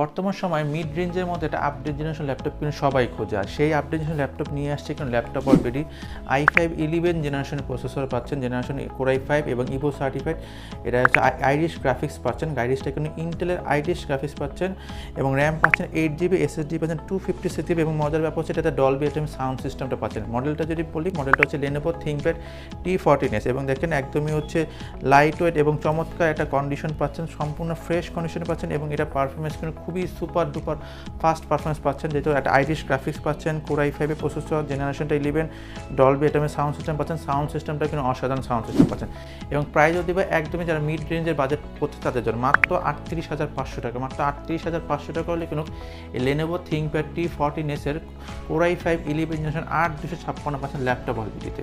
বর্তমান সময়ে মিড রেঞ্জের মধ্যে একটা আপডেট জেনারেশন ল্যাপটপ কিন্তু সবাই খোঁজে, আর সেই আপডেট জেনারেশন ল্যাপটপ নিয়ে আসছে কারণ ল্যাপটপ অলরেডি i5-11 জেনারেশনের প্রসেসর পাচ্ছেন, জেনারেশন Core i5 এবং ইভো সার্টিফাইড। এটা হচ্ছে আইরিশ গ্রাফিক্স পাচ্ছেন, আইরিশটা কিন্তু ইন্টেলের আইরিশ গ্রাফিক্স পাচ্ছেন এবং র্যাম পাচ্ছেন 8GB, এসএসডি পাচ্ছেন 256GB এবং মজার ব্যাপার হচ্ছে এটাতে ডলবি অ্যাটমস সাউন্ড সিস্টেমটা পাচ্ছেন। মডেলটা যদি বলি, মডেলটা হচ্ছে Lenovo ThinkPad T14s এবং দেখেন একদমই হচ্ছে লাইট ওয়েট এবং চমৎকার একটা কন্ডিশন পাচ্ছেন, সম্পূর্ণ ফ্রেশ কন্ডিশনে পাচ্ছেন এবং এটা পারফরমেন্স কিন্তু খুবই সুপার ডুপার ফাস্ট পারফরমেন্স পাচ্ছেন, যেহেতু একটা আইরিশ গ্রাফিক্স পাচ্ছেন, Core i5 এর প্রসেসর, জেনারেশনটা 11, ডলবি অ্যাটমস সাউন্ড সিস্টেম পাচ্ছেন, সাউন্ড সিস্টেমটা কিন্তু অসাধারণ সাউন্ড সিস্টেম পাচ্ছেন এবং প্রাইস যদি বা একদমই যারা মিড রেঞ্জের বাজেট করছে তাদের জন্য মাত্র 38,500 টাকা, মাত্র 38,500 টাকা হলে কিন্তু এই Lenovo ThinkPad T14s এর Core i5-11 জেনারেশন 8256 পাচ্ছেন ল্যাপটপ অলরেডিতে।